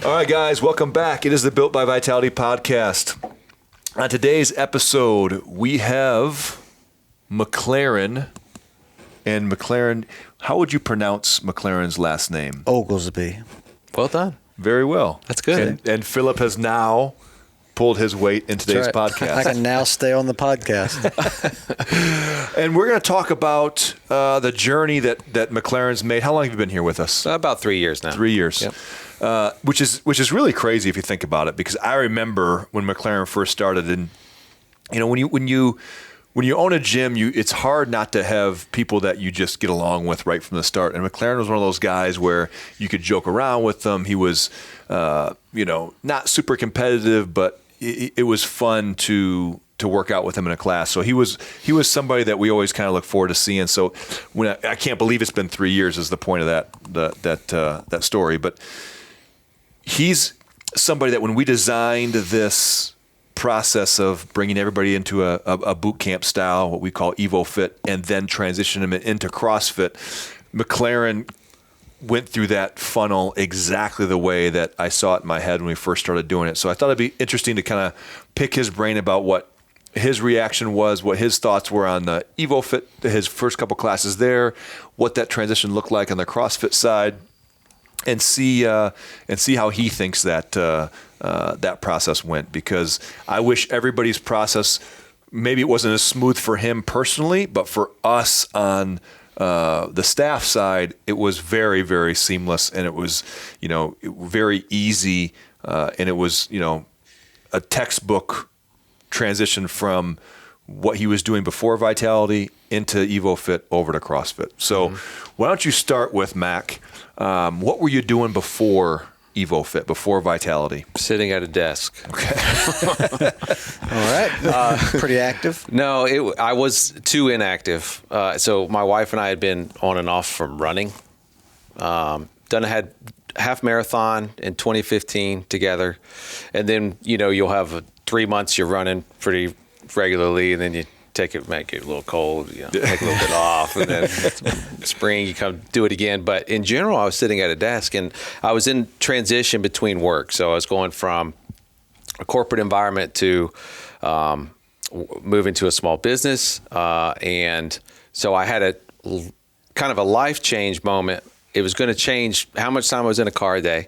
All right, guys, welcome back. It is the Built by Vitality podcast. On today's episode, we have McLaren. And McLaren, how would you pronounce McLaren's last name? Oglesby. Well done. Very well. That's good. And Philip has now pulled his weight in today's That's right. podcast. I can now stay on the podcast. And we're going to talk about the journey that McLaren's made. How long have you been here with us? About 3 years now. 3 years. Yep. Which is really crazy if you think about it, because I remember when McLaren first started, and when you own a gym, it's hard not to have people that you just get along with right from the start. And McLaren was one of those guys where you could joke around with them. He was, not super competitive, but it was fun to work out with him in a class. So he was somebody that we always kind of look forward to seeing. So when I can't believe it's been 3 years is the point of that story. But he's somebody that when we designed this process of bringing everybody into a boot camp style, what we call Evo Fit, and then transition them into CrossFit, McLaren went through that funnel exactly the way that I saw it in my head when we first started doing it. So I thought it'd be interesting to kind of pick his brain about what his reaction was, what his thoughts were on the Evo Fit, his first couple classes there, what that transition looked like on the CrossFit side, and see how he thinks that that process went. Because I wish everybody's process, maybe it wasn't as smooth for him personally, but for us on the staff side, it was very, very seamless, and it was very easy, and it was a textbook transition from what he was doing before Vitality into Evo Fit over to CrossFit. So why don't you start with Mac? What were you doing before Evo Fit, before Vitality? Sitting at a desk. Okay. All right. Pretty active? No, I was too inactive. So my wife and I had been on and off from running. Had half marathon in 2015 together. And then, you'll have 3 months you're running pretty regularly, and then you make it a little cold, take a little bit off, and then spring you come do it again. But in general, I was sitting at a desk, and I was in transition between work. So I was going from a corporate environment to moving to a small business, and so I had a kind of a life change moment. It was going to change how much time I was in a car a day,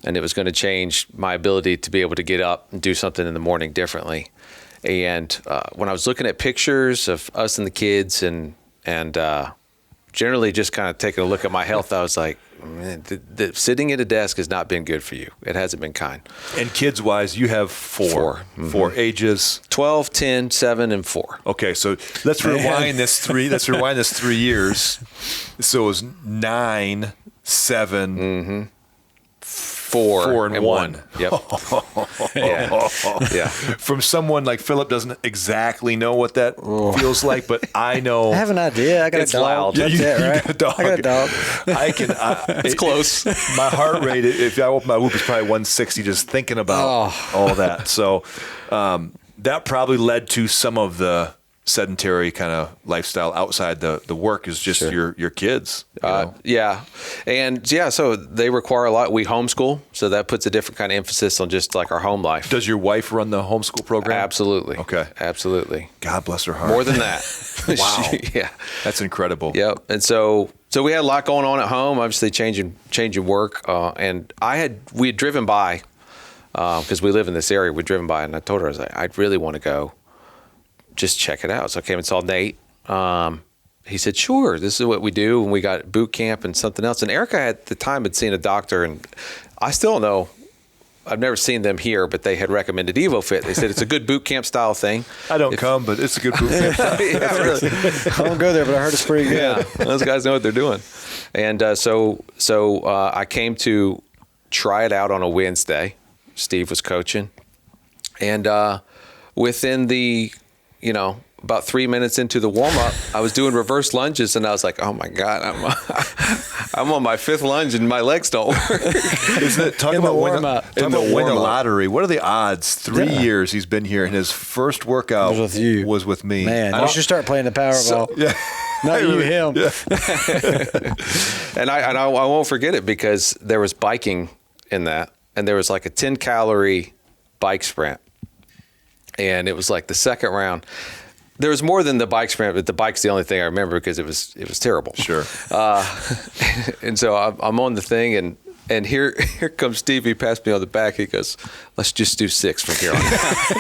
and it was going to change my ability to be able to get up and do something in the morning differently. And when I was looking at pictures of us and the kids and generally just kind of taking a look at my health, I was like, man, the sitting at a desk has not been good for you. It hasn't been kind. And kids-wise, you have four. Mm-hmm. 4 ages. 12, 10, 7, and 4. Okay, so let's rewind this 3 years. So it was 9, 7, 4 and 1. Yep. Yeah. From someone like Philip doesn't exactly know what that feels like, but I know. I have an idea. I got It's a dog. loud. That's You it, right? got a dog. I got a dog. It's close. My heart rate, if I open my whoop, is probably 160 just thinking about all that. So that probably led to some of the sedentary kind of lifestyle outside the work is just your kids. Yeah. And so they require a lot. We homeschool, so that puts a different kind of emphasis on just like our home life. Does your wife run the homeschool program? Absolutely. Okay. Absolutely. God bless her heart. More than that. Wow. Yeah. That's incredible. Yep. And so we had a lot going on at home, obviously changing work. And we had driven by, because we live in this area, we'd driven by, and I told her, I was like, I'd really want to go just check it out. So I came and saw Nate. He said, sure, this is what we do. And we got boot camp and something else. And Erica at the time had seen a doctor, and I still don't know. I've never seen them here, but they had recommended Evo Fit. They said it's a good boot camp style thing. I don't come, but it's a good boot camp style. Yeah, really. I don't go there, but I heard it's pretty good. Yeah, those guys know what they're doing. And so I came to try it out on a Wednesday. Steve was coaching. And within the about 3 minutes into the warm-up, I was doing reverse lunges, and I was like, oh, my God, I'm on my 5th lunge, and my legs don't work. Isn't it? Talk about winning the lottery. What are the odds? 3 years he's been here, and his first workout was with me. Man, you should start playing the Powerball. Not you, him. Yeah. And I won't forget it, because there was biking in that. and there was like a 10 calorie bike sprint. And it was like the second round. There was more than the bike sprint, but the bike's the only thing I remember because it was terrible. Sure. And so I'm on the thing, and here comes Steve. He passed me on the back. He goes, "Let's just do 6 from here on."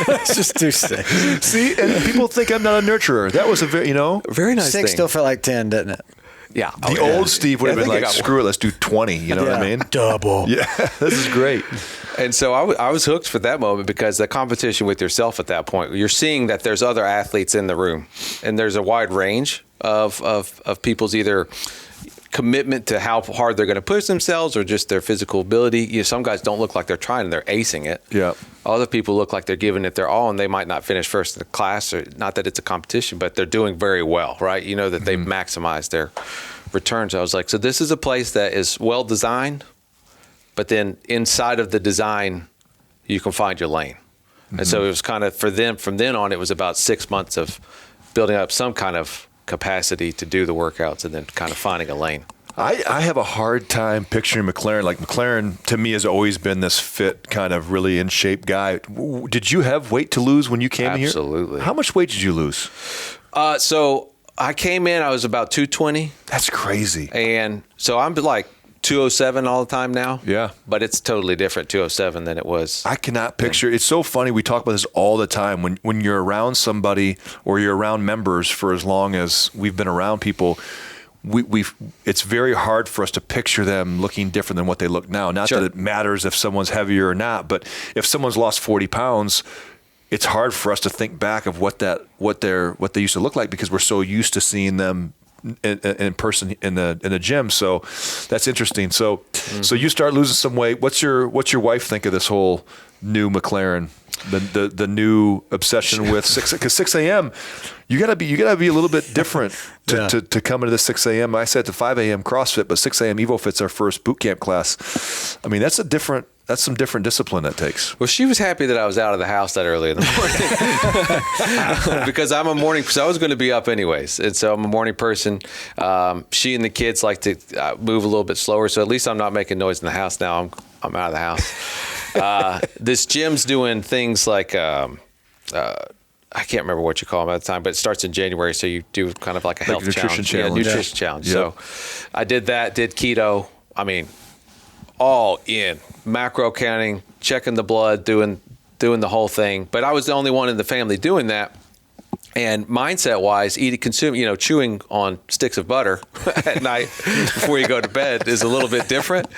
Let's just do 6. See, and people think I'm not a nurturer. That was a very very nice 6 thing. still felt like 10, didn't it? Yeah. The old Steve would have been like, screw it, let's do 20. You know what I mean? Double. Yeah, this is great. And so I was hooked for that moment because the competition with yourself at that point, you're seeing that there's other athletes in the room, and there's a wide range of people's either commitment to how hard they're going to push themselves or just their physical ability. Some guys don't look like they're trying, they're acing it. Yeah. Other people look like they're giving it their all, and they might not finish first in the class, or not that it's a competition, but they're doing very well, right? You know that they've maximized their returns. I was like, so this is a place that is well designed, but then inside of the design, you can find your lane. And so it was kind of, for them, from then on, it was about 6 months of building up some kind of capacity to do the workouts and then kind of finding a lane. I have a hard time picturing McLaren. Like, McLaren, to me, has always been this fit, kind of really in shape guy. Did you have weight to lose when you came in here? Absolutely. How much weight did you lose? So I came in, I was about 220. That's crazy. And so I'm like 207 all the time now. Yeah. But it's totally different 207 than it was. I cannot picture. It's so funny. We talk about this all the time. When you're around somebody or you're around members for as long as we've been around people, it's very hard for us to picture them looking different than what they look now. Not Sure. that it matters if someone's heavier or not, but if someone's lost 40 pounds, it's hard for us to think back of what they used to look like because we're so used to seeing them in person in the gym. So that's interesting. So you start losing some weight. What's your wife think of this whole new McLaren? The new obsession with 6 a.m. You gotta be a little bit different to come into the 6 a.m. I said to 5 a.m. CrossFit, but 6 a.m. EvoFit's our first boot camp class. I mean, that's some different discipline that takes. Well, she was happy that I was out of the house that early in the morning because I'm a morning. So I was going to be up anyways, and so I'm a morning person. She and the kids like to move a little bit slower, so at least I'm not making noise in the house now. I'm out of the house. This gym's doing things like I can't remember what you call them at the time, but it starts in January, so you do kind of like a health nutrition challenge. challenge. Yeah, nutrition challenge. Yep. So I did that, did keto. I mean, all in, macro counting, checking the blood, doing the whole thing. But I was the only one in the family doing that. And mindset-wise, chewing on sticks of butter at night before you go to bed is a little bit different.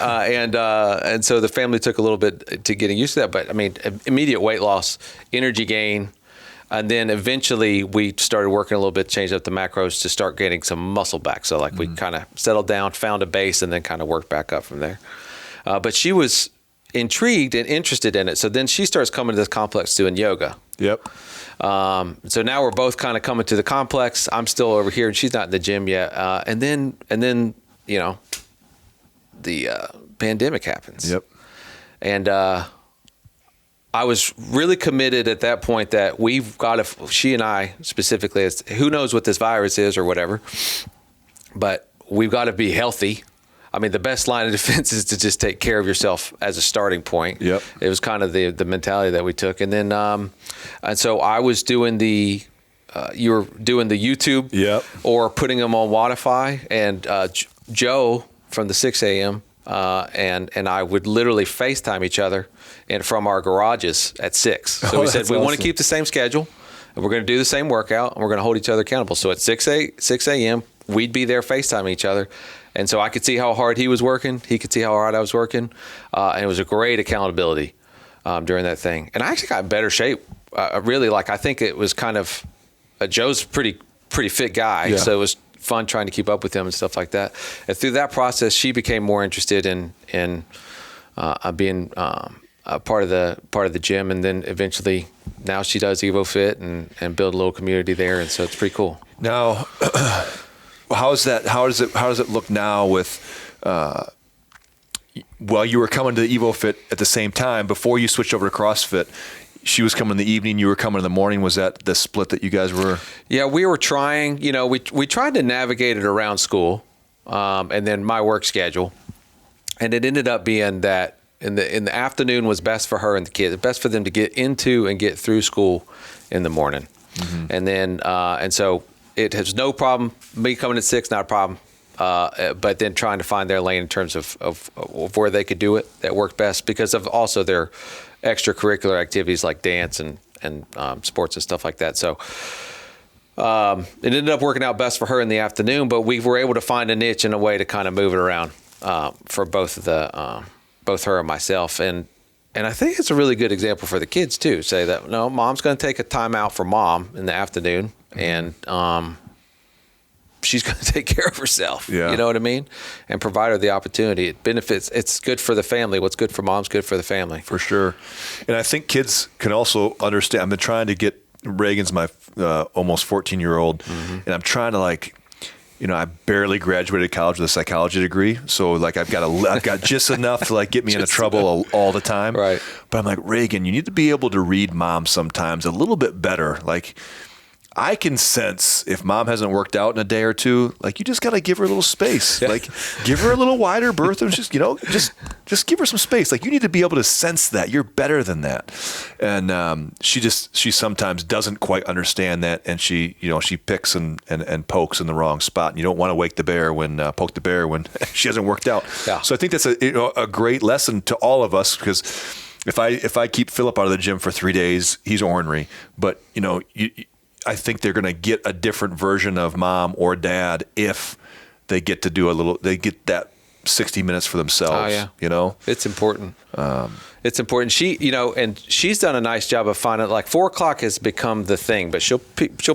And so the family took a little bit to getting used to that. But, I mean, immediate weight loss, energy gain, and then eventually we started working a little bit, changed up the macros to start getting some muscle back. So, like, we kind of settled down, found a base, and then kind of worked back up from there. But she was intrigued and interested in it. So then she starts coming to this complex doing yoga. Yep. So now we're both kind of coming to the complex. I'm still over here, and she's not in the gym yet. And then the pandemic happens. Yep. And I was really committed at that point that we've got to. She and I specifically, who knows what this virus is or whatever, but we've got to be healthy. I mean, the best line of defense is to just take care of yourself as a starting point. Yep. It was kind of the mentality that we took. And then, and so I was doing you were doing the YouTube Yep. or putting them on Wodify. And Joe from the 6 a.m. And I would literally FaceTime each other and from our garages at 6. So we said, we want to keep the same schedule and we're going to do the same workout and we're going to hold each other accountable. So at 6 a.m., we'd be there FaceTiming each other. And so I could see how hard he was working. He could see how hard I was working. And it was a great accountability during that thing. And I actually got in better shape. I think it was kind of, Joe's pretty fit guy. Yeah. So it was fun trying to keep up with him and stuff like that. And through that process, she became more interested in being a part of the gym. And then eventually now she does EvoFit and build a little community there. And so it's pretty cool. Now, how does it look now with, you were coming to the EvoFit at the same time before you switched over to CrossFit. She was coming in the evening, you were coming in the morning. Was that the split that you guys were? Yeah, we were trying, we tried to navigate it around school and then my work schedule. And it ended up being that in the afternoon was best for her and the kids. Best for them to get into and get through school in the morning. Mm-hmm. And then and so it has no problem. Me coming at 6, not a problem. But then trying to find their lane in terms of where they could do it that worked best because of also their extracurricular activities like dance and sports and stuff like that. So it ended up working out best for her in the afternoon, but we were able to find a niche and a way to kind of move it around for both her and myself. And I think it's a really good example for the kids too. Say that, no, mom's going to take a time out for mom in the afternoon, and she's going to take care of herself. Yeah. You know what I mean? And provide her the opportunity. It benefits. It's good for the family. What's good for mom's good for the family. For sure. And I think kids can also understand. I've been trying to get Reagan's my almost 14-year-old, and I'm trying to I barely graduated college with a psychology degree, so I've got just enough to get me into trouble all the time. Right. But I'm like, Reagan, you need to be able to read mom sometimes a little bit better. I can sense if mom hasn't worked out in a day or two, you just got to give her a little space. Yeah. Give her a little wider berth and just give her some space. You need to be able to sense that you're better than that. And she sometimes doesn't quite understand that. And she picks and pokes in the wrong spot. And you don't want to poke the bear when she hasn't worked out. Yeah. So I think that's a great lesson to all of us, because if I keep Philip out of the gym for 3 days, he's ornery. But I think they're going to get a different version of mom or dad if they get to they get that 60 minutes for themselves. Oh, yeah. It's important. It's important. She, and she's done a nice job of finding 4:00 has become the thing, but she'll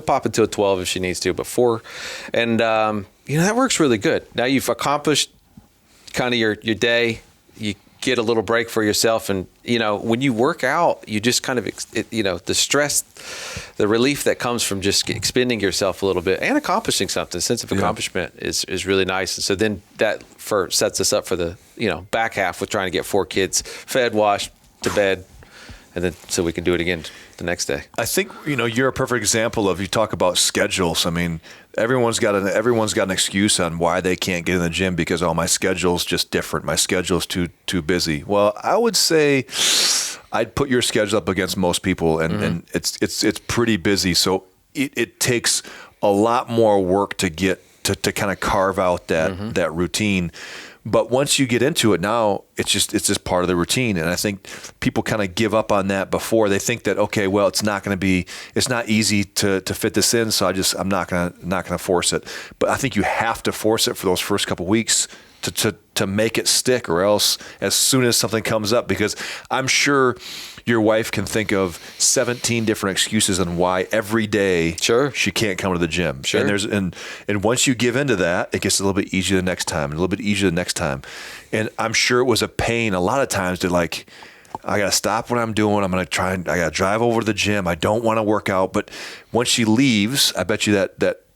pop into a 12 if she needs to, but 4, and that works really good. Now you've accomplished kind of your day. You get a little break for yourself, and when you work out, you just kind of the stress, the relief that comes from just expending yourself a little bit and accomplishing something. Sense of accomplishment is really nice. And so then that sets us up for the back half with trying to get 4 kids fed, washed, to bed, and then so we can do it again the next day. I think you're a perfect example of, you talk about schedules. I mean, everyone's got an excuse on why they can't get in the gym because my schedule's just different. My schedule's too busy. Well, I would say I'd put your schedule up against most people, and it's pretty busy. So it takes a lot more work to get to kind of carve out that routine. But once you get into it now, it's just part of the routine. And I think people kind of give up on that before. They think that, okay, well, it's not easy to fit this in, so I'm not gonna force it. But I think you have to force it for those first couple weeks to make it stick, or else as soon as something comes up, because I'm sure your wife can think of 17 different excuses on why every day she can't come to the gym. Sure. And once you give into that, it gets a little bit easier the next time, and a little bit easier the next time. And I'm sure it was a pain a lot of times to I got to stop what I'm doing. I got to drive over to the gym. I don't want to work out. But once she leaves, I bet you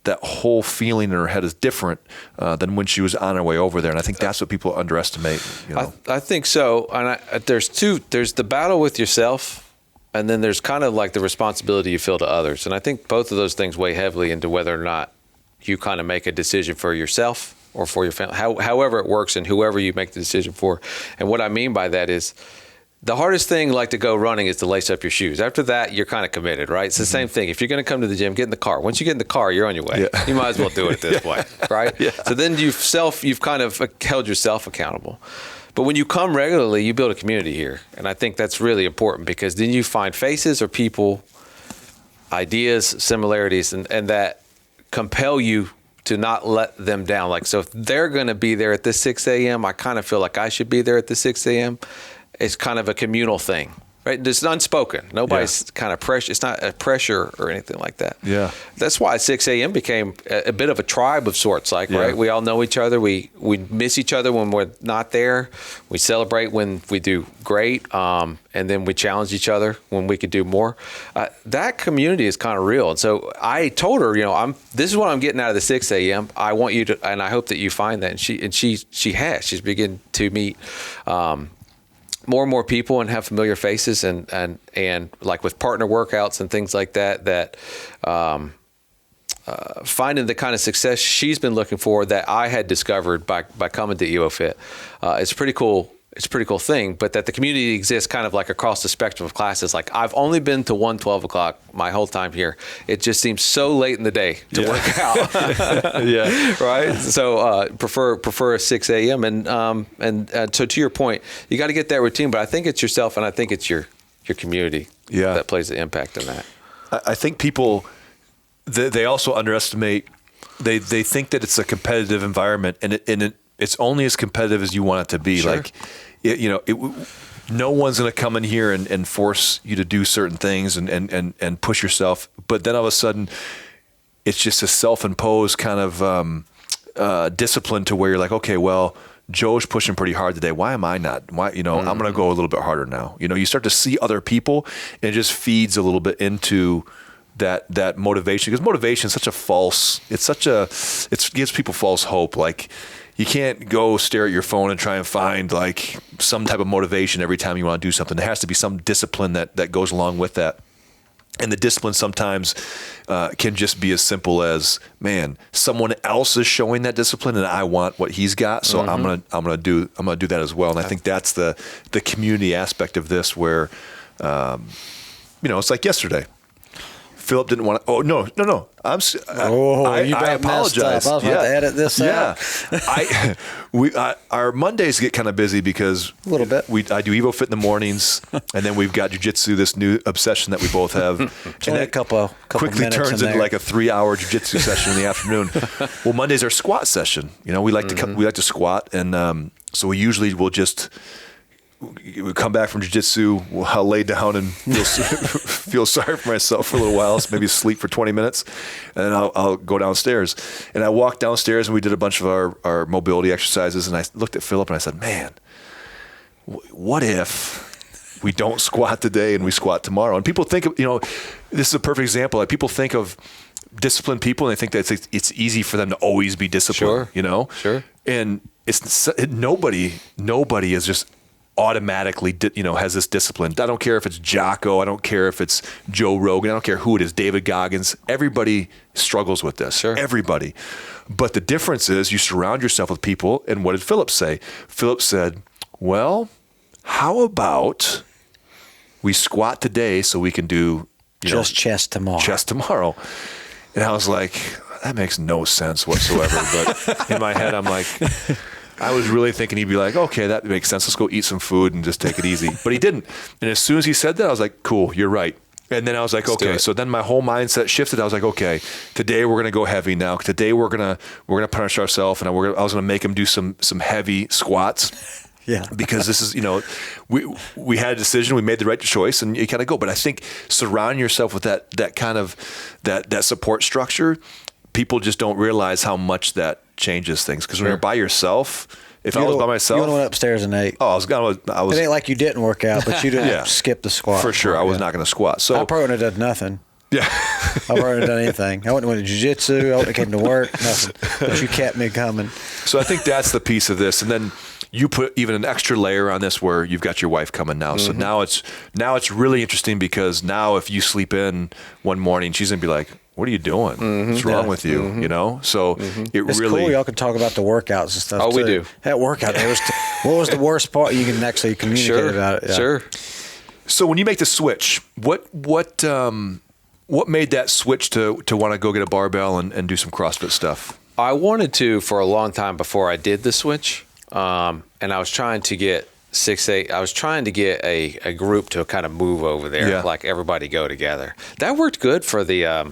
that whole feeling in her head is different than when she was on her way over there. And I think that's what people underestimate. I think so. And there's the battle with yourself, and then there's kind of the responsibility you feel to others. And I think both of those things weigh heavily into whether or not you kind of make a decision for yourself or for your family, however it works, and whoever you make the decision for. And what I mean by that is, the hardest thing to go running is to lace up your shoes. After that, you're kind of committed, right? It's the same thing. If you're going to come to the gym, get in the car. Once you get in the car, you're on your way. Yeah. You might as well do it at this point, right? Yeah. So then you've kind of held yourself accountable. But when you come regularly, you build a community here. And I think that's really important, because then you find faces or people, ideas, similarities, and that compel you to not let them down. So if they're going to be there at this 6 a.m., I kind of feel like I should be there at the 6 a.m. It's kind of a communal thing, right? It's unspoken. Nobody's kind of pressure. It's not a pressure or anything like that. Yeah. That's why 6 a.m. became a bit of a tribe of sorts, right? We all know each other. We miss each other when we're not there. We celebrate when we do great. And then we challenge each other when we could do more. That community is kind of real. And so I told her, this is what I'm getting out of the 6 a.m. I want you to, and I hope that you find that. And she has. She's beginning to meet more and more people and have familiar faces, and with partner workouts and things like that finding the kind of success she's been looking for that I had discovered by coming to EOFit. It's pretty cool it's a pretty cool thing, but that the community exists kind of like across the spectrum of classes. Like I've only been to 12 o'clock my whole time here. It just seems so late in the day to work out. Yeah. Right. So prefer a 6 a.m. And so to your point, you got to get that routine, but I think it's yourself and I think it's your community that plays the impact in that. I think people, they also underestimate, they think that it's a competitive environment and it's only as competitive as you want it to be. Sure. Like, no one's going to come in here and force you to do certain things and push yourself. But then all of a sudden, it's just a self-imposed kind of discipline to where you're like, okay, well, Joe's pushing pretty hard today. Why am I not? Why, I'm going to go a little bit harder now. You start to see other people, and it just feeds a little bit into that motivation, because motivation is it gives people false hope. Like, you can't go stare at your phone and try and find like some type of motivation every time you want to do something. There has to be some discipline that goes along with that. And the discipline sometimes can just be as simple as, man, someone else is showing that discipline and I want what he's got. So I'm gonna do that as well. And I think that's the community aspect of this where, it's like yesterday. Philip didn't want to. Oh no! I apologize. I was about to edit this out. Our Mondays get kind of busy because a little bit. I do Evo Fit in the mornings, and then we've got jiu-jitsu, this new obsession that we both have, and that couple quickly turns into like a 3-hour jiu-jitsu session in the afternoon. Well, Monday's our squat session. We like to squat, and so we usually will just. We come back from jiu-jitsu, I'll lay down and feel sorry for myself for a little while, so maybe sleep for 20 minutes, and then I'll go downstairs. And I walked downstairs and we did a bunch of our mobility exercises, and I looked at Philip and I said, man, what if we don't squat today and we squat tomorrow? And people think of, this is a perfect example. Like, people think of disciplined people and they think that it's easy for them to always be disciplined, Sure. And nobody is just automatically, has this discipline. I don't care if it's Jocko. I don't care if it's Joe Rogan. I don't care who it is, David Goggins. Everybody struggles with this. Sure. Everybody. But the difference is you surround yourself with people. And what did Philip say? Philip said, well, how about we squat today so we can do just chest tomorrow. And I was like, that makes no sense whatsoever. But in my head, I'm like, I was really thinking he'd be like, okay, that makes sense. Let's go eat some food and just take it easy. But he didn't. And as soon as he said that, I was like, cool, you're right. And then I was like, okay. So then my whole mindset shifted. I was like, okay, today we're gonna go heavy now. Today we're gonna punish ourselves, and I was gonna make him do some heavy squats. Yeah. Because this is, we had a decision, we made the right choice, and you kind of go. But I think surround yourself with that kind of that support structure. People just don't realize how much that changes things. Because when you're by yourself, I was by myself, you went upstairs and ate. Oh, I was. It ain't like you didn't work out, but you didn't skip the squat. For sure, I was not going to squat. So I probably wouldn't have done nothing. Yeah, I probably wouldn't have done anything. I wouldn't have went to jiu-jitsu. I wouldn't have came to work. Nothing. But you kept me coming. So I think that's the piece of this, and then you put even an extra layer on this where you've got your wife coming now. So now it's really interesting, because now if you sleep in one morning, she's gonna be like, what are you doing? What's wrong with you? So It's really cool. Y'all can talk about the workouts and stuff. Oh, too. we do. That workout. What was the worst part? You can actually communicate about it. Yeah. Sure. So when you make the switch, what made that switch to want to go get a barbell and do some CrossFit stuff? I wanted to for a long time before I did the switch, and I was trying to get 6-8. I was trying to get a group to kind of move over there, like everybody go together. That worked good for the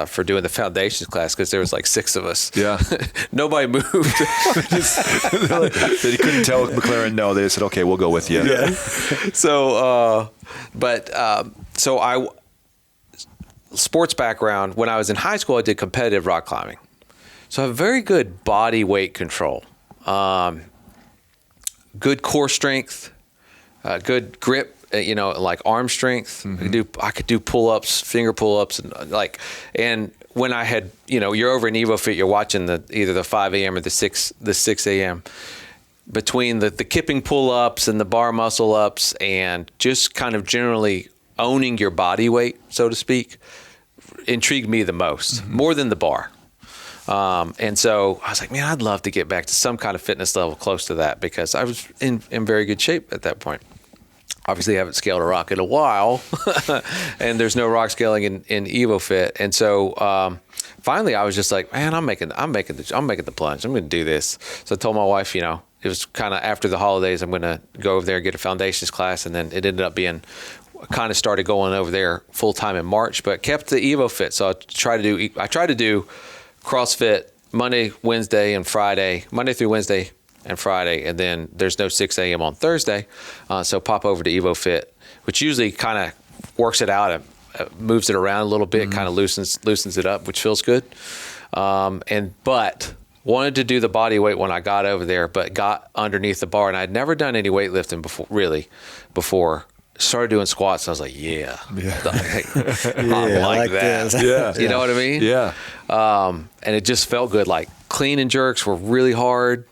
for doing the foundations class, because there was like 6 of us. Yeah, nobody moved. They couldn't tell McLaren no. They said, okay, we'll go with you. Yeah. So, sports background. When I was in high school, I did competitive rock climbing. So I have very good body weight control, good core strength, good grip, like arm strength. I could do pull-ups, finger pull-ups, and when I had, you're over in Evo Fit, you're watching either the 5 a.m. or the 6 a.m. Between the kipping pull-ups and the bar muscle ups, and just kind of generally owning your body weight, so to speak, intrigued me the most, more than the bar. And so I was like, man, I'd love to get back to some kind of fitness level close to that, because I was in very good shape at that point. Obviously, I haven't scaled a rock in a while, and there's no rock scaling in EvoFit. And so finally, I was just like, man, I'm making the plunge. I'm going to do this. So I told my wife, it was kind of after the holidays, I'm going to go over there and get a foundations class, and then it ended up being kind of started going over there full time in March, but kept the EvoFit. So I try to do CrossFit Monday through Wednesday, and Friday, and then there's no 6 a.m. on Thursday. So pop over to EvoFit, which usually kind of works it out and moves it around a little bit, kind of loosens it up, which feels good. But wanted to do the body weight when I got over there, but got underneath the bar, and I'd never done any weightlifting before. Started doing squats, and I was like, I like that. This. Yeah. You know what I mean? Yeah. And it just felt good. Like clean and jerks were really hard.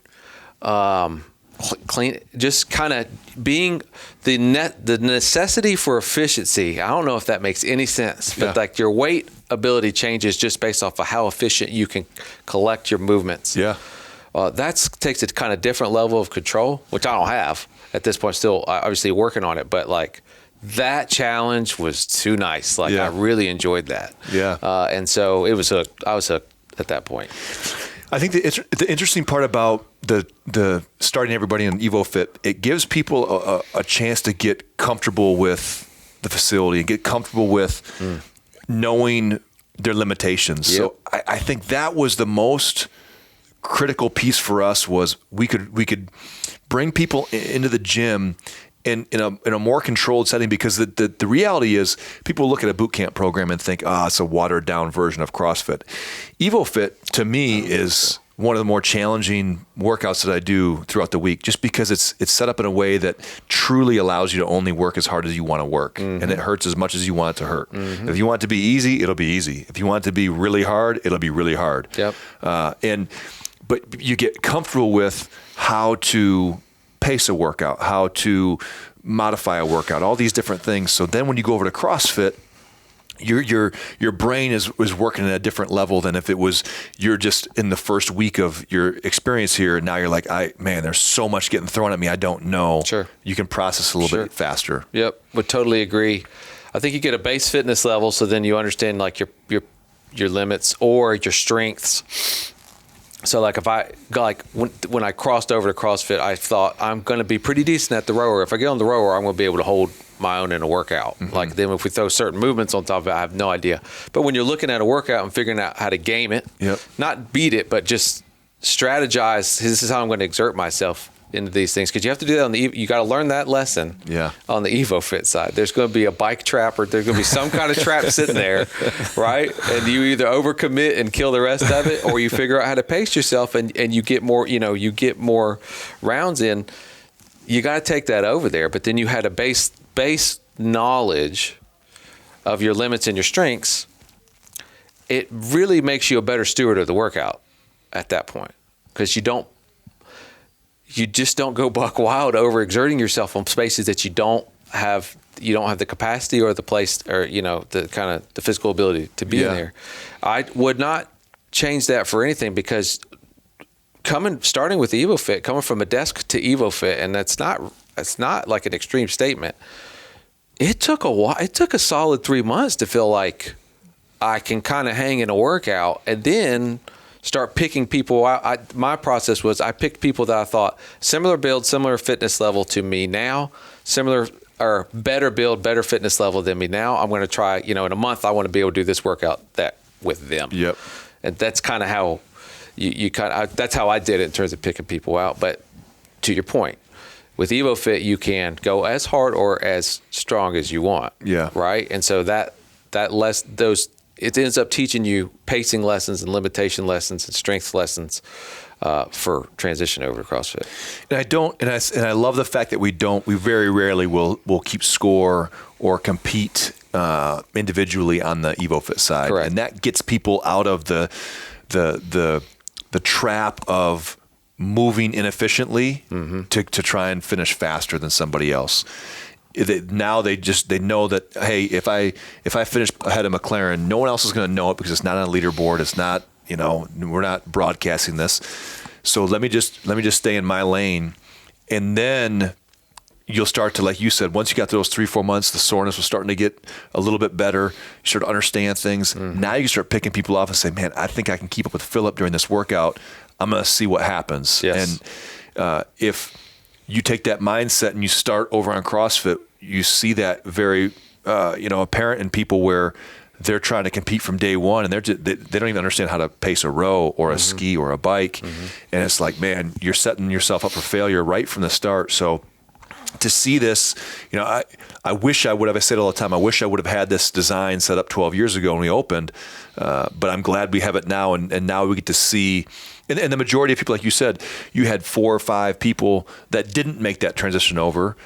Clean, just kind of being the necessity for efficiency. I don't know if that makes any sense, but like your weight ability changes just based off of how efficient you can collect your movements. Yeah. That takes a kind of different level of control, which I don't have at this point, still obviously working on it, but like that challenge was too nice. Like I really enjoyed that. Yeah. And so I was hooked at that point. I think the interesting part about the starting everybody in EvoFit, it gives people a chance to get comfortable with the facility and get comfortable with knowing their limitations. Yep. So I think that was the most critical piece for us, was we could bring people into the gym in a more controlled setting, because the reality is people look at a boot camp program and think, it's a watered down version of CrossFit. EvoFit to me is one of the more challenging workouts that I do throughout the week, just because it's set up in a way that truly allows you to only work as hard as you want to work, and it hurts as much as you want it to hurt. If you want it to be easy, it'll be easy. If you want it to be really hard, it'll be really hard. Yep. But you get comfortable with how to pace a workout, how to modify a workout, all these different things. So then when you go over to CrossFit, your brain is working at a different level than if you're just in the first week of your experience here, and now you're like, there's so much getting thrown at me, I don't know. Sure. You can process a little bit faster. Yep, would totally agree. I think you get a base fitness level, so then you understand like your limits or your strengths. So like when I crossed over to CrossFit, I thought I'm going to be pretty decent at the rower. If I get on the rower, I'm going to be able to hold my own in a workout. Like then if we throw certain movements on top of it, I have no idea. But when you're looking at a workout and figuring out how to game it, not beat it, but just strategize, this is how I'm going to exert myself into these things, because you have to do that you got to learn that lesson on the EvoFit side. There's going to be a bike trap, or there's going to be some kind of trap sitting there, right? And you either overcommit and kill the rest of it, or you figure out how to pace yourself and you get more, you get more rounds in. You got to take that over there, but then you had a base knowledge of your limits and your strengths. It really makes you a better steward of the workout at that point, because you just don't go buck wild overexerting yourself on spaces that you don't have the capacity or the place, or the kind of the physical ability to be in there. I would not change that for anything, because starting with EvoFit, coming from a desk to EvoFit, and that's not like an extreme statement. It took a while. It took a solid 3 months to feel like I can kind of hang in a workout, and then start picking people out. My process was I picked people that I thought similar build, similar fitness level to me now, similar or better build, better fitness level than me now. I'm going to try, in a month, I want to be able to do this workout with them. Yep. And that's kind of how that's how I did it in terms of picking people out. But to your point, with EvoFit, you can go as hard or as strong as you want. Yeah. Right. And so it ends up teaching you pacing lessons and limitation lessons and strength lessons for transition over to CrossFit. And I love the fact that we very rarely will keep score or compete individually on the EvoFit side. Correct. And that gets people out of the trap of moving inefficiently to try and finish faster than somebody else. Now they know that, hey, if I finish ahead of McLaren, no one else is going to know it, because it's not on a leaderboard. It's not we're not broadcasting this. So let me just stay in my lane. And then you'll start to, like you said, once you got those 3-4 months, the soreness was starting to get a little bit better. You start to understand things. Now you can start picking people off and say, man, I think I can keep up with Philip during this workout. I'm going to see what happens. Yes. And if you take that mindset and you start over on CrossFit, you see that very, apparent in people where they're trying to compete from day one, and they don't even understand how to pace a row or a ski or a bike. And it's like, man, you're setting yourself up for failure right from the start. So to see this, I wish I would have, I say it all the time, I wish I would have had this design set up 12 years ago when we opened, but I'm glad we have it now, and now we get to see. And the majority of people, like you said, you had 4 or 5 people that didn't make that transition over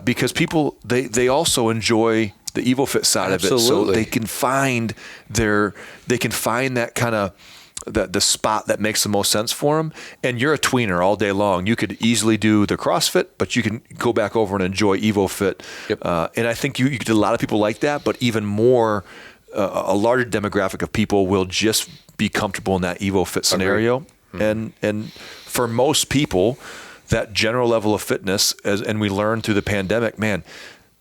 because people, they also enjoy the EvoFit side of it. So they can find that kind of the spot that makes the most sense for them. And you're a tweener all day long. You could easily do the CrossFit, but you can go back over and enjoy EvoFit. Yep. And I think you get a lot of people like that, but even more, a larger demographic of people will just be comfortable in that EvoFit scenario. And for most people, that general level of fitness, and we learned through the pandemic, man,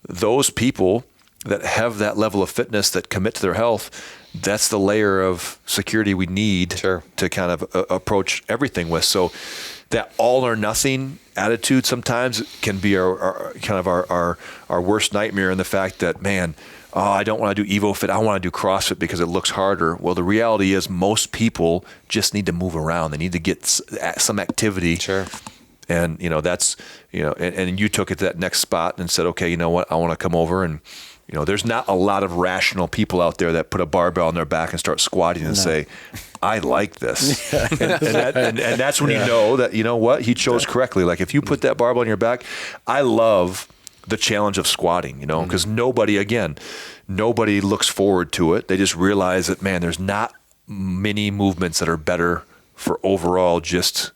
those people that have that level of fitness that commit to their health, that's the layer of security we need to kind of approach everything with. So that all or nothing attitude sometimes can be our worst nightmare, in the fact that, man, I don't want to do EvoFit, I want to do CrossFit because it looks harder. Well, the reality is most people just need to move around. They need to get some activity. Sure. And, that's, and you took it to that next spot and said, okay, you know what, I want to come over. And, there's not a lot of rational people out there that put a barbell on their back and start squatting and say, I like this. and that's when you know that, what, he chose correctly. Like if you put that barbell on your back, I love the challenge of squatting, because nobody looks forward to it. They just realize that, man, there's not many movements that are better for overall just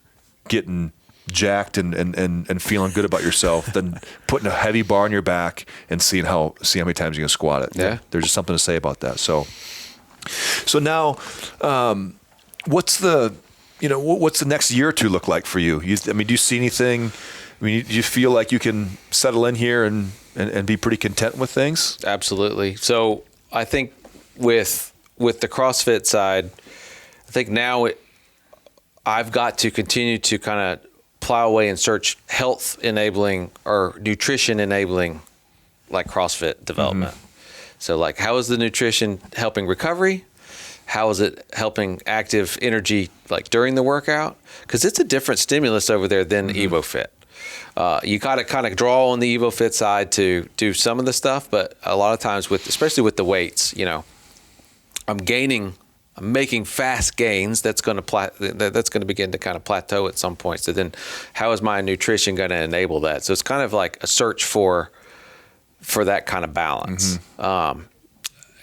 getting jacked and feeling good about yourself than putting a heavy bar on your back and seeing how many times you can squat it. Yeah. There's just something to say about that. So now, what's the next year or two look like for you? Do you see anything? Do you feel like you can settle in here and be pretty content with things? Absolutely. So I think with the CrossFit side, I think now I've got to continue to kind of plow away and search health enabling or nutrition enabling, like CrossFit development. So like, how is the nutrition helping recovery? How is it helping active energy like during the workout? Because it's a different stimulus over there than EvoFit. You got to kind of draw on the EvoFit side to do some of the stuff, but a lot of times especially with the weights, I'm making fast gains. That's going to begin to kind of plateau at some point. So then, how is my nutrition going to enable that? So it's kind of like a search for that kind of balance.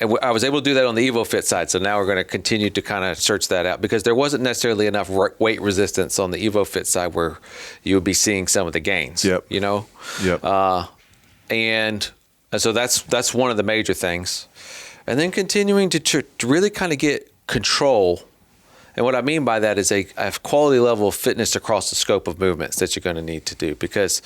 And I was able to do that on the EvoFit side. So now we're going to continue to kind of search that out, because there wasn't necessarily enough weight resistance on the EvoFit side where you would be seeing some of the gains. Yep. Yep. And so that's one of the major things. And then continuing to really kind of get control. And what I mean by that is a quality level of fitness across the scope of movements that you're going to need to do, because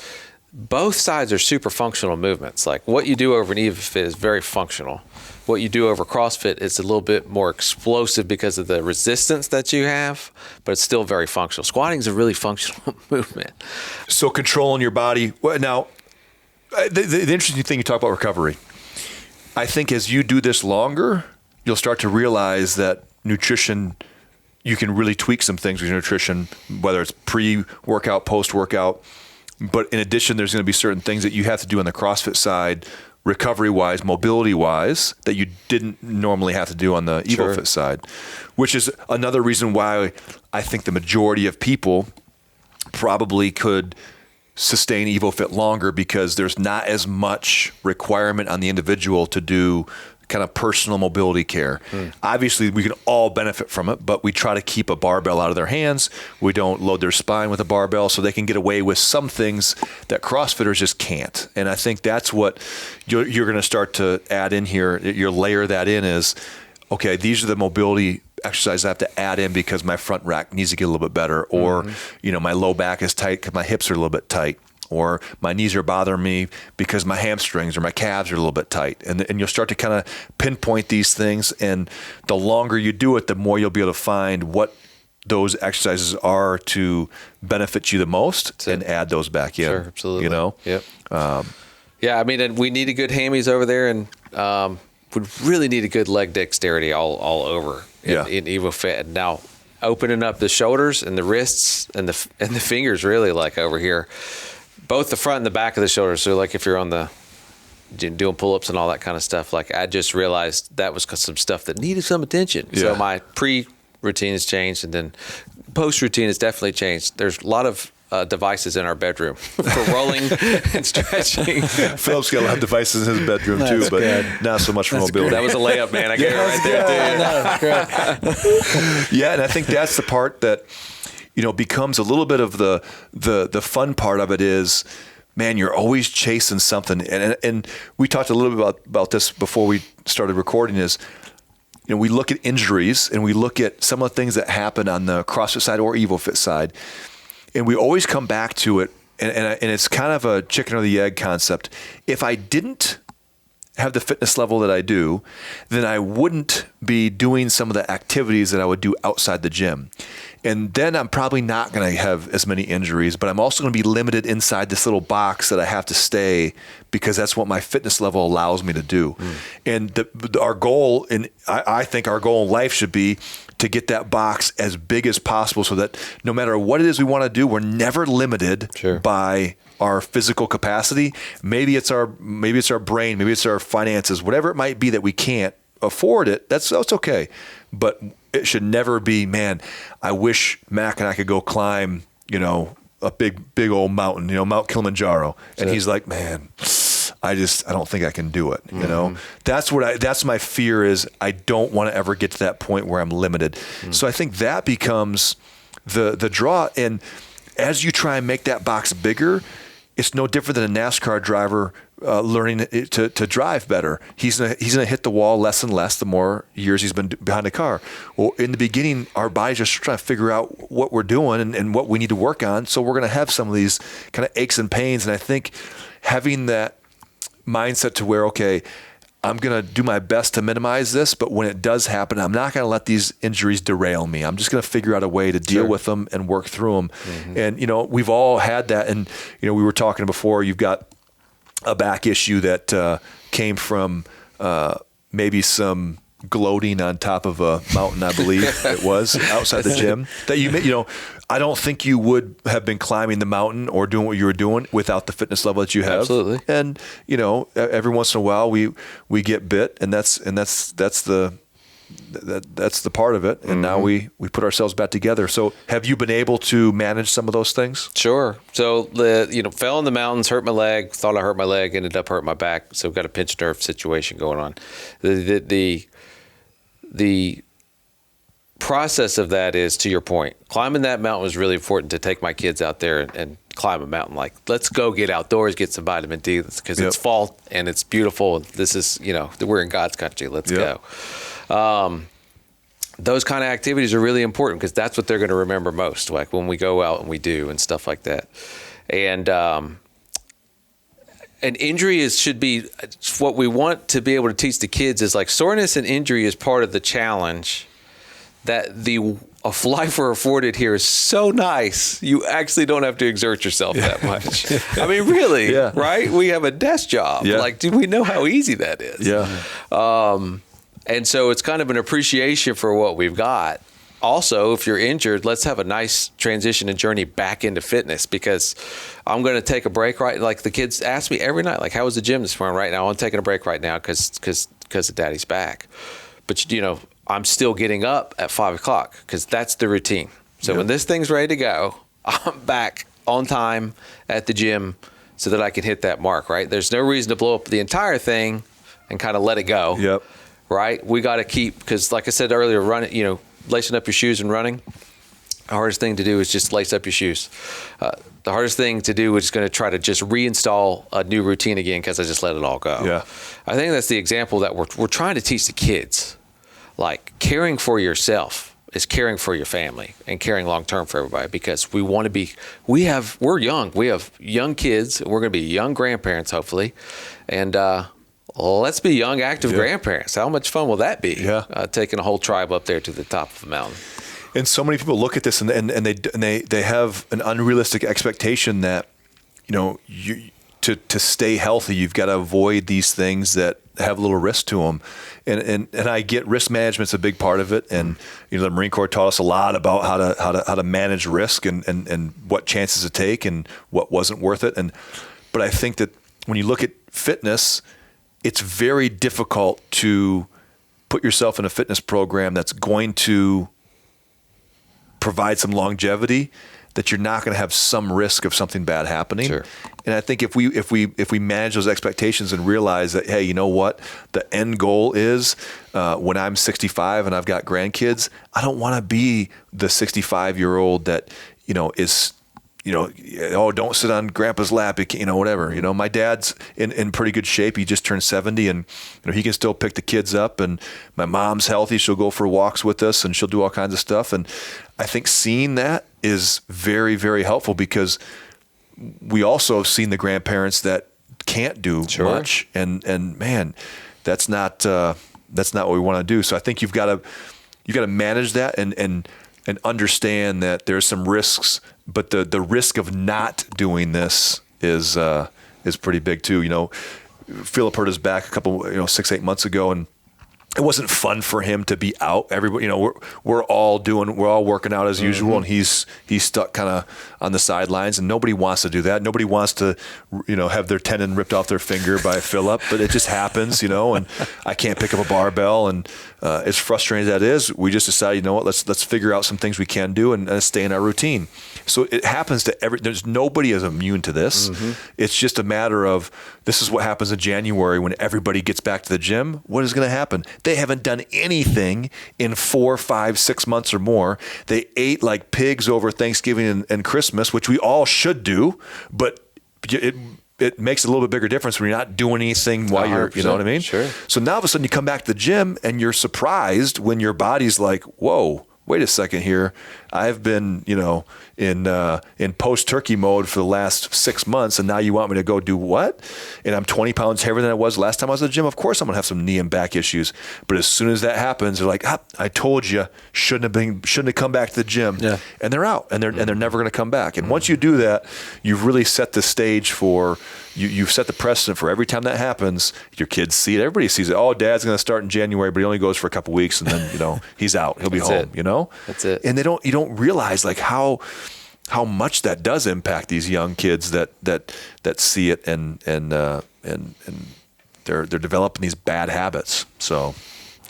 both sides are super functional movements. Like what you do over an EvoFit is very functional. What you do over CrossFit is a little bit more explosive because of the resistance that you have, but it's still very functional. Squatting is a really functional movement. So controlling your body. Well, now, the interesting thing, you talk about recovery. I think as you do this longer, you'll start to realize that nutrition, you can really tweak some things with your nutrition, whether it's pre-workout, post-workout. But in addition, there's going to be certain things that you have to do on the CrossFit side, recovery-wise, mobility-wise, that you didn't normally have to do on the EvoFit side, which is another reason why I think the majority of people probably could sustain EvoFit longer, because there's not as much requirement on the individual to do kind of personal mobility care. Obviously, we can all benefit from it, but we try to keep a barbell out of their hands. We don't load their spine with a barbell, so they can get away with some things that CrossFitters just can't. And I think that's what you're going to start to add in here. You layer that in is, okay, these are the mobility exercise I have to add in because my front rack needs to get a little bit better, or my low back is tight because my hips are a little bit tight, or my knees are bothering me because my hamstrings or my calves are a little bit tight. And you'll start to kind of pinpoint these things, and the longer you do it, the more you'll be able to find what those exercises are to benefit you the most and add those back in. Sure, absolutely. Yep. Yeah, I mean, and we needed good hammies over there, and we really need a good leg dexterity all over in EvoFit. And now opening up the shoulders and the wrists and the fingers, really, like over here, both the front and the back of the shoulders. So like if you're on the doing pull-ups and all that kind of stuff, like I just realized that was some stuff that needed some attention. Yeah. So my pre-routine has changed, and then post-routine has definitely changed. There's a lot of devices in our bedroom for rolling and stretching. Philip's got a lot of devices in his bedroom too, but not so much for mobility. That was a layup, man. I get it right there, dude. Yeah, and I think that's the part that becomes a little bit of the fun part of it is, man, you're always chasing something. And we talked a little bit about this before we started recording. Is we look at injuries and we look at some of the things that happen on the CrossFit side or EvoFit side. And we always come back to it, and it's kind of a chicken or the egg concept. If I didn't have the fitness level that I do, then I wouldn't be doing some of the activities that I would do outside the gym. And then I'm probably not going to have as many injuries, but I'm also going to be limited inside this little box that I have to stay because that's what my fitness level allows me to do. And our goal, and I think our goal in life should be to get that box as big as possible so that no matter what it is we want to do, we're never limited by our physical capacity. Maybe it's our brain, maybe it's our finances, whatever it might be that we can't afford it. That's okay. But it should never be, man, I wish Mac and I could go climb, a big old mountain, Mount Kilimanjaro. And he's like, man, I don't think I can do it. That's my fear is I don't want to ever get to that point where I'm limited. So I think that becomes the draw. And as you try and make that box bigger, it's no different than a NASCAR driver learning to drive better. He's gonna hit the wall less and less the more years he's been behind a car. Well, in the beginning, our body's just trying to figure out what we're doing and what we need to work on. So we're gonna have some of these kind of aches and pains. And I think having that mindset to where, okay, I'm going to do my best to minimize this, but when it does happen, I'm not going to let these injuries derail me. I'm just going to figure out a way to deal with them and work through them. And, we've all had that. And, we were talking before, you've got a back issue that came from maybe some gloating on top of a mountain, I believe it was, outside the gym. That I don't think you would have been climbing the mountain or doing what you were doing without the fitness level that you have. Absolutely. And every once in a while we get bit, and that's the part of it. And now we put ourselves back together. So have you been able to manage some of those things? Sure. So fell in the mountains, hurt my leg, thought I hurt my leg, ended up hurting my back. So got a pinched nerve situation going on. The process of that is, to your point, climbing that mountain was really important to take my kids out there and climb a mountain. Like, let's go get outdoors, get some vitamin D because it's fall and it's beautiful. This is, we're in God's country. Let's go. Those kind of activities are really important because that's what they're going to remember most, like when we go out and we do and stuff like that. And an injury should be what we want to be able to teach the kids is like soreness and injury is part of the challenge that a life we're afforded here is so nice. You actually don't have to exert yourself that much. I mean, really, right? We have a desk job. Yeah. Like, do we know how easy that is? Yeah. And so it's kind of an appreciation for what we've got. Also, if you're injured, let's have a nice transition and journey back into fitness because I'm going to take a break like the kids ask me every night, like, how was the gym this morning? Right now, I'm taking a break right now because of Daddy's back. But, I'm still getting up at 5 o'clock because that's the routine. So when this thing's ready to go, I'm back on time at the gym so that I can hit that mark, right? There's no reason to blow up the entire thing and kind of let it go. Yep. Right? We got to keep, because like I said earlier, running, lacing up your shoes and running, the hardest thing to do is just lace up your shoes. The hardest thing to do is going to try to just reinstall a new routine again because I just let it all go. Yeah. I think that's the example that we're trying to teach the kids. like caring for yourself is caring for your family and caring long term for everybody, because we want to be, we're young. We have young kids. We're going to be young grandparents, hopefully. And let's be young, active grandparents. How much fun will that be? Yeah. Taking a whole tribe up there to the top of a mountain. And so many people look at this and they have an unrealistic expectation that, to stay healthy, you've got to avoid these things that have a little risk to them. And I get risk management's a big part of it. And, the Marine Corps taught us a lot about how to manage risk and what chances to take and what wasn't worth it. But I think that when you look at fitness, it's very difficult to put yourself in a fitness program that's going to provide some longevity, that you're not going to have some risk of something bad happening. Sure. And I think if we manage those expectations and realize that, hey, you know what, the end goal is when I'm 65 and I've got grandkids, I don't want to be the 65-year-old that is don't sit on grandpa's lap, whatever. My dad's in pretty good shape. He just turned 70 and he can still pick the kids up, and my mom's healthy. She'll go for walks with us and she'll do all kinds of stuff. And I think seeing that is very, very helpful, because we also have seen the grandparents that can't do much. And man, that's not what we want to do. So I think you've got to manage that and understand that there's some risks, but the risk of not doing this is pretty big too. Philip hurt his back a couple, 6-8 months ago, and it wasn't fun for him to be out. Everybody, we're all working out as usual, and he's stuck kind of on the sidelines, and nobody wants to do that. Nobody wants to, have their tendon ripped off their finger by Philip, but it just happens, and I can't pick up a barbell, and as frustrating as that is, we just decided, let's figure out some things we can do and stay in our routine. So it happens to there's nobody is immune to this. It's just a matter of, this is what happens in January when everybody gets back to the gym. What is going to happen? They haven't done anything in 4, 5, 6 months or more. They ate like pigs over Thanksgiving and Christmas, which we all should do, but it makes a little bit bigger difference when you're not doing anything while you're, you know what I mean? Sure. So now all of a sudden you come back to the gym and you're surprised when your body's like, whoa, wait a second here. I've been, in post-turkey mode for the last 6 months, and now you want me to go do what? And I'm 20 pounds heavier than I was last time I was at the gym. Of course I'm going to have some knee and back issues. But as soon as that happens, they're like, I told you, shouldn't have come back to the gym. Yeah. And they're out, and they're never going to come back. And once you do that, you've really set the stage for, you've set the precedent for every time that happens, your kids see it. Everybody sees it. Oh, Dad's going to start in January, but he only goes for a couple weeks, and then, he's out. He'll be home, That's it. And you don't realize like how much that does impact these young kids that see it and they're developing these bad habits. So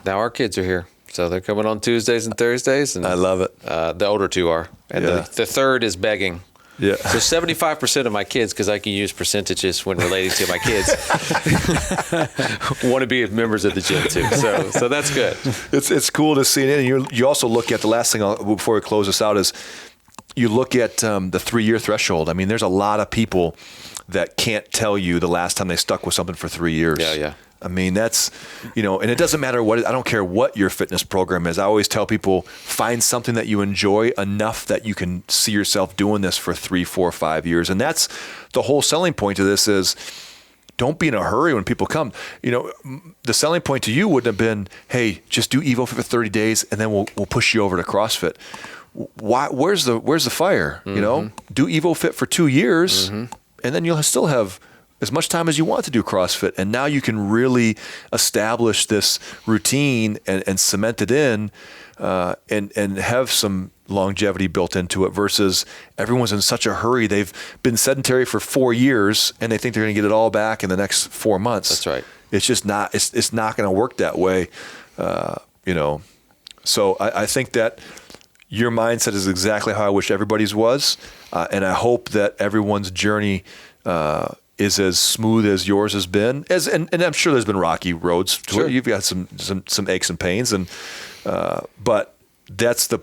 now our kids are here, so they're coming on Tuesdays and Thursdays, and I love it. The older two are, and the third is begging. Yeah. So 75% of my kids, because I can use percentages when relating to my kids, want to be members of the gym too. So that's good. It's cool to see it. And you also look at the last thing before we close this out is you look at the 3-year threshold. I mean, there's a lot of people that can't tell you the last time they stuck with something for 3 years. Yeah. I mean, that's, and it doesn't matter I don't care what your fitness program is. I always tell people, find something that you enjoy enough that you can see yourself doing this for 3, 4, 5 years. And that's the whole selling point of this is, don't be in a hurry when people come. The selling point to you wouldn't have been, hey, just do EvoFit for 30 days and then we'll push you over to CrossFit. Why? Where's the fire? Do EvoFit for 2 years, and then you'll still have as much time as you want to do CrossFit. And now you can really establish this routine and cement it in, and have some longevity built into it, versus everyone's in such a hurry. They've been sedentary for 4 years and they think they're going to get it all back in the next 4 months. That's right. It's just not, it's not going to work that way. So I think that your mindset is exactly how I wish everybody's was. And I hope that everyone's journey, is as smooth as yours has been. And I'm sure there's been rocky roads to it. You've got some aches and pains, but that's the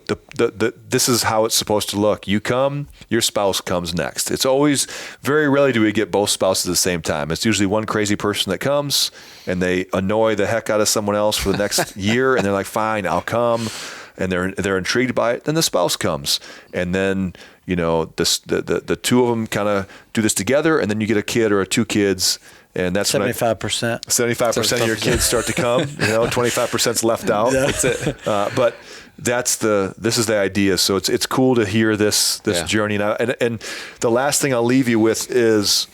this is how it's supposed to look. You come, your spouse comes next. It's always, very rarely do we get both spouses at the same time. It's usually one crazy person that comes and they annoy the heck out of someone else for the next year, and they're like, fine, I'll come, and they're intrigued by it. Then the spouse comes, and then the two of them kind of do this together, and then you get a kid or two kids. And that's 75%. 75% of your kids start to come. 25%'s left out. Yeah. That's it. But this is the idea. So it's cool to hear this journey now. And the last thing I'll leave you with is,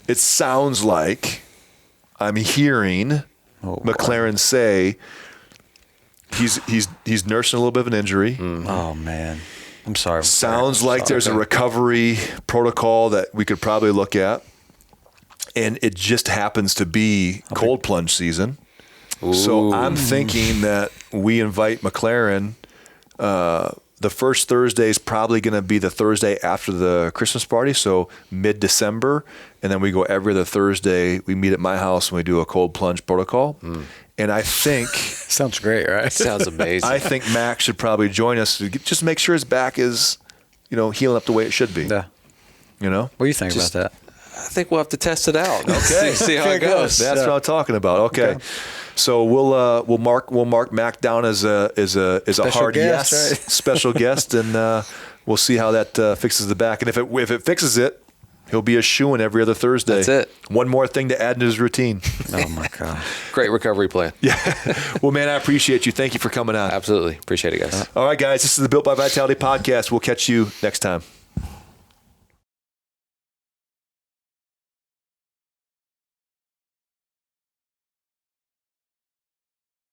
it sounds like I'm hearing McLaren say he's nursing a little bit of an injury. Mm. Oh man, I'm sorry. Sounds like there's a recovery protocol that we could probably look at. And it just happens to be cold plunge season. Ooh. So I'm thinking that we invite McLaren. The first Thursday is probably going to be the Thursday after the Christmas party, so mid-December. And then we go every other Thursday. We meet at my house and we do a cold plunge protocol. Mm. And I think... Sounds great, right? Sounds amazing. I think Max should probably join us to just make sure his back is, healing up the way it should be. Yeah. What do you think about that? I think we'll have to test it out. Okay, see how it goes. That's what I'm talking about. Okay, so we'll mark Mac down as a hard guest, yes, right? special guest, and we'll see how that fixes the back. And if it fixes it, he'll be a shoo-in every other Thursday. That's it. One more thing to add to his routine. Oh my gosh, great recovery plan. Yeah. Well, man, I appreciate you. Thank you for coming on. Absolutely appreciate it, guys. All right, guys, this is the Built by Vitality podcast. We'll catch you next time.